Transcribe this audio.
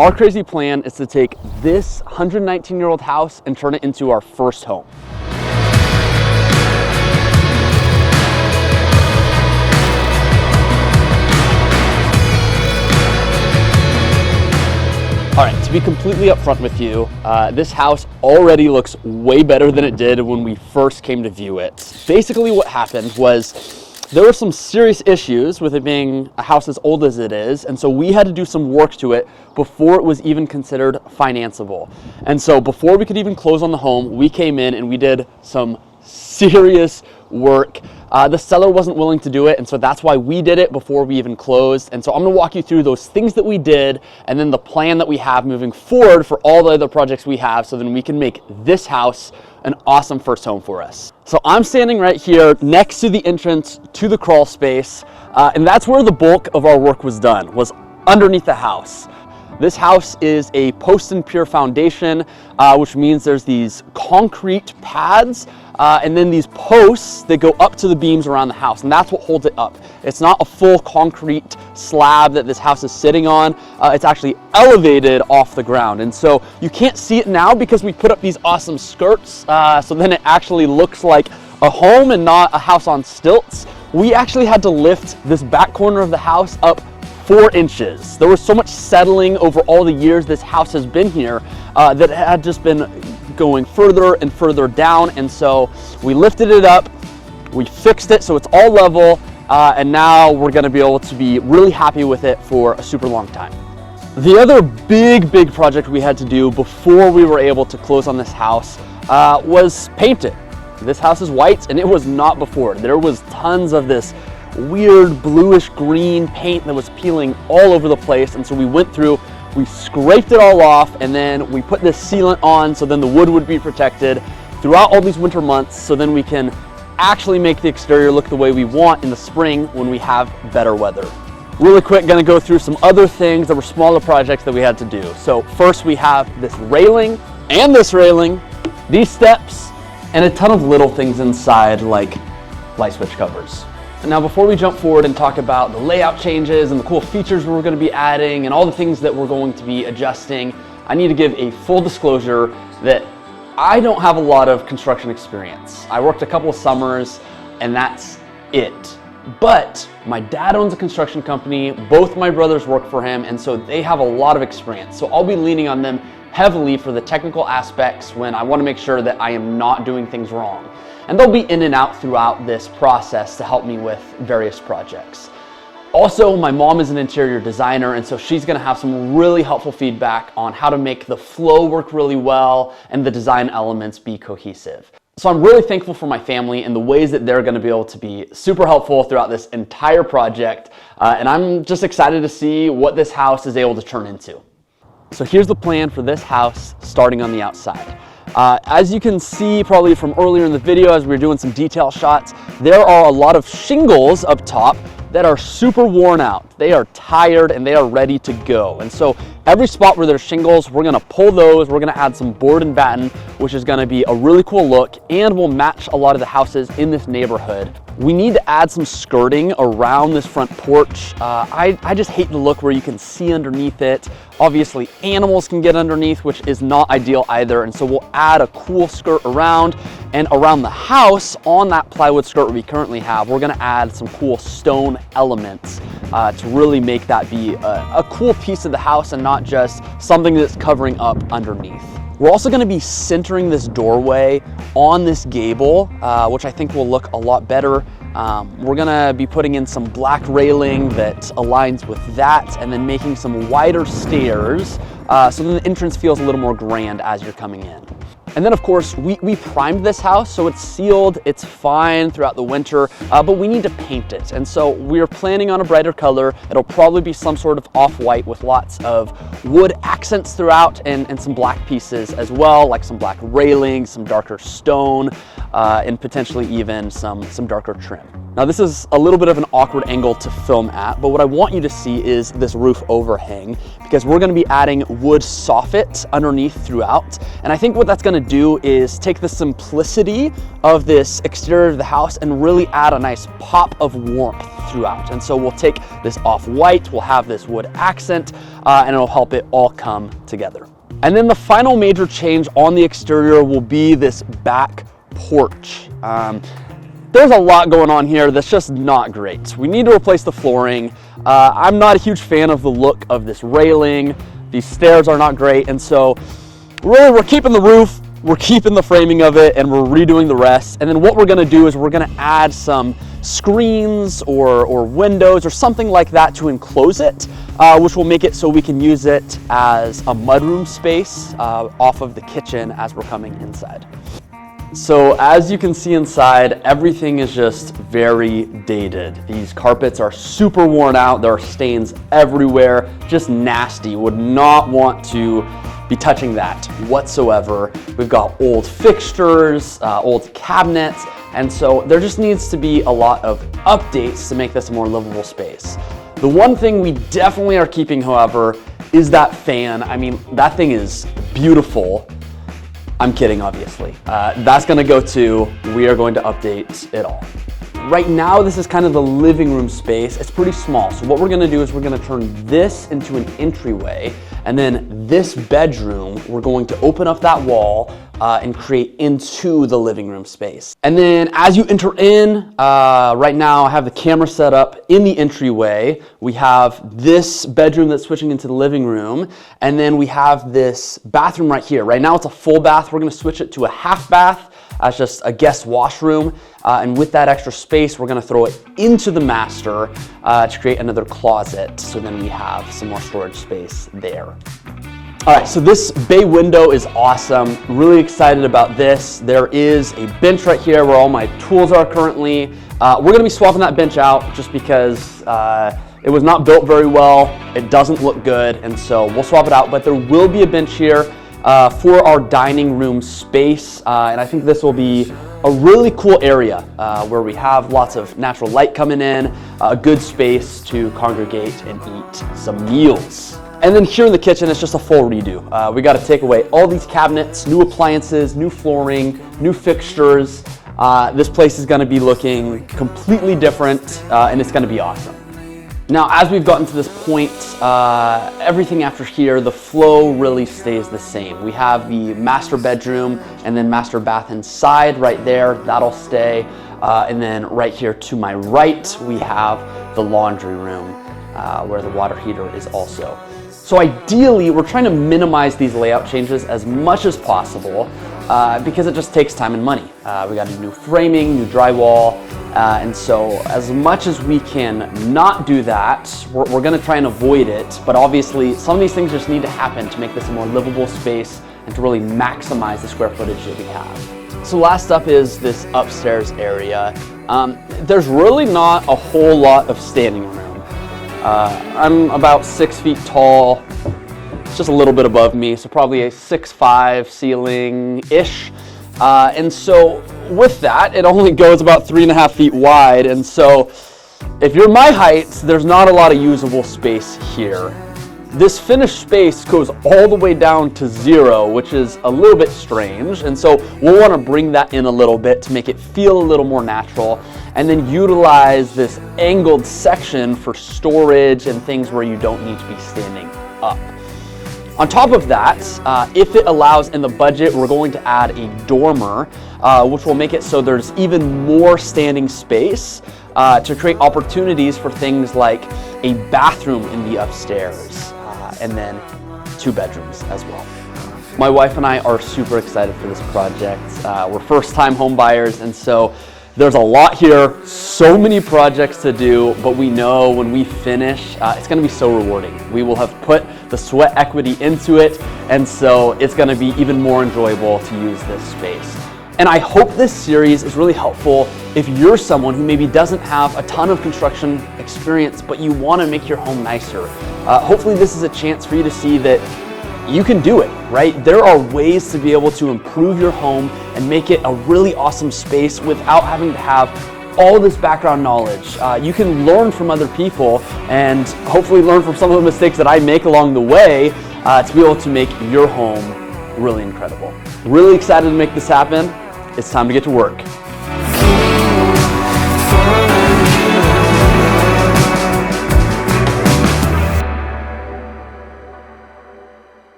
Our crazy plan is to take this 119-year-old house and turn it into our first home. All right, to be completely upfront with you, this house already looks way better than it did when we first came to view it. Basically what happened was there were some serious issues with it being a house as old as it is, and so we had to do some work to it before it was even considered financeable. And so before we could even close on the home, we came in and we did some serious work. The seller wasn't willing to do it, and so that's why we did it before we even closed. And so I'm going to walk you through those things that we did and then the plan that we have moving forward for all the other projects we have, so then we can make this house an awesome first home for us. So I'm standing right here next to the entrance to the crawl space, and that's where the bulk of our work was done, was underneath the house. This house is a post and pier foundation, which means there's these concrete pads and then these posts that go up to the beams around the house, and that's what holds it up. It's not a full concrete slab that this house is sitting on. It's actually elevated off the ground, and so you can't see it now because we put up these awesome skirts, so then it actually looks like a home and not a house on stilts. We actually had to lift this back corner of the house up 4 inches. There was so much settling over all the years this house has been here that it had just been going further and further down, and so we lifted it up, we fixed it so it's all level, and now we're going to be able to be really happy with it for a super long time. The other big project we had to do before we were able to close on this house was paint it. This house is white, and it was not before. There was tons of this weird bluish green paint that was peeling all over the place, and so we went through, we scraped it all off, and then we put this sealant on so then the wood would be protected throughout all these winter months, so then we can actually make the exterior look the way we want in the spring when we have better weather. Really quick, gonna go through some other things that were smaller projects that we had to do. So first we have this railing and this railing, these steps, and a ton of little things inside like light switch covers. Now, before we jump forward and talk about the layout changes and the cool features we're going to be adding and all the things that we're going to be adjusting, I need to give a full disclosure that I don't have a lot of construction experience. I worked a couple of summers and that's it. But my dad owns a construction company, both my brothers work for him, and so they have a lot of experience. So I'll be leaning on them heavily for the technical aspects when I want to make sure that I am not doing things wrong. And they'll be in and out throughout this process to help me with various projects. Also, my mom is an interior designer, and so she's going to have some really helpful feedback on how to make the flow work really well and the design elements be cohesive. So I'm really thankful for my family and the ways that they're going to be able to be super helpful throughout this entire project, and I'm just excited to see what this house is able to turn into. So here's the plan for this house starting on the outside. As you can see probably from earlier in the video as we were doing some detail shots, there are a lot of shingles up top that are super worn out. They are tired and they are ready to go. And so every spot where there's shingles, we're gonna pull those, we're gonna add some board and batten, which is gonna be a really cool look and will match a lot of the houses in this neighborhood. We need to add some skirting around this front porch. I just hate the look where you can see underneath it. Obviously animals can get underneath, which is not ideal either. And so we'll add a cool skirt around, and around the house on that plywood skirt we currently have, we're gonna add some cool stone elements to really make that be a cool piece of the house and not just something that's covering up underneath. We're also going to be centering this doorway on this gable, which I think will look a lot better. We're going to be putting in some black railing that aligns with that, and then making some wider stairs so then the entrance feels a little more grand as you're coming in. And then of course, we primed this house, so it's sealed, it's fine throughout the winter, but we need to paint it. And so we're planning on a brighter color. It'll probably be some sort of off-white with lots of wood accents throughout, and some black pieces as well, like some black railing, some darker stone, and potentially even some darker trim. Now this is a little bit of an awkward angle to film at, but what I want you to see is this roof overhang, because we're gonna be adding wood soffit underneath throughout. And I think what that's gonna do is take the simplicity of this exterior of the house and really add a nice pop of warmth throughout. And so we'll take this off-white, we'll have this wood accent, and it'll help it all come together. And then the final major change on the exterior will be this back porch. There's a lot going on here that's just not great. We need to replace the flooring. I'm not a huge fan of the look of this railing. These stairs are not great. And so really we're keeping the roof, we're keeping the framing of it, and we're redoing the rest. And then what we're gonna do is we're gonna add some screens or windows or something like that to enclose it, which will make it so we can use it as a mudroom space off of the kitchen as we're coming inside. So as you can see inside, everything is just very dated. These carpets are super worn out. There are stains everywhere, just nasty. Would not want to be touching that whatsoever. We've got old fixtures, old cabinets, and so there just needs to be a lot of updates to make this a more livable space. The one thing we definitely are keeping, however, is that fan. I mean, that thing is beautiful. I'm kidding, obviously. That's gonna go too. We are going to update it all. Right now, this is kind of the living room space. It's pretty small. So what we're gonna do is we're gonna turn this into an entryway, and then this bedroom, we're going to open up that wall and create into the living room space. And then as you enter in, right now I have the camera set up in the entryway. We have this bedroom that's switching into the living room, and then we have this bathroom right here. Right now it's a full bath. We're gonna switch it to a half bath as just a guest washroom. And with that extra space, we're gonna throw it into the master to create another closet. So then we have some more storage space there. All right, so this bay window is awesome. Really excited about this. There is a bench right here where all my tools are currently. We're gonna be swapping that bench out just because it was not built very well. It doesn't look good, and so we'll swap it out, but there will be a bench here for our dining room space. And I think this will be a really cool area where we have lots of natural light coming in, a good space to congregate and eat some meals. And then here in the kitchen, it's just a full redo. We got to take away all these cabinets, new appliances, new flooring, new fixtures. This place is going to be looking completely different, and it's going to be awesome. Now, as we've gotten to this point, everything after here, the flow really stays the same. We have the master bedroom and then master bath inside right there. That'll stay. And then right here to my right, we have the laundry room where the water heater is also. So ideally, we're trying to minimize these layout changes as much as possible because it just takes time and money. We got to do new framing, new drywall, and so as much as we can not do that, we're going to try and avoid it. But obviously, some of these things just need to happen to make this a more livable space and to really maximize the square footage that we have. So last up is this upstairs area. There's really not a whole lot of standing room. I'm about 6 feet tall. It's just a little bit above me, so probably a 6'5" ceiling-ish. And so with that, it only goes about 3.5 feet wide. And so if you're my height, there's not a lot of usable space here. This finished space goes all the way down to 0, which is a little bit strange. And so we'll want to bring that in a little bit to make it feel a little more natural, and then utilize this angled section for storage and things where you don't need to be standing up. On top of that, if it allows in the budget, we're going to add a dormer, which will make it so there's even more standing space to create opportunities for things like a bathroom in the upstairs, and then 2 bedrooms as well. My wife and I are super excited for this project. We're first-time home buyers, and so there's a lot here, so many projects to do, but we know when we finish, it's gonna be so rewarding. We will have put the sweat equity into it, and so it's gonna be even more enjoyable to use this space. And I hope this series is really helpful if you're someone who maybe doesn't have a ton of construction experience, but you wanna make your home nicer. Hopefully this is a chance for you to see that you can do it, right? There are ways to be able to improve your home and make it a really awesome space without having to have all this background knowledge. You can learn from other people and hopefully learn from some of the mistakes that I make along the way to be able to make your home really incredible. Really excited to make this happen. It's time to get to work.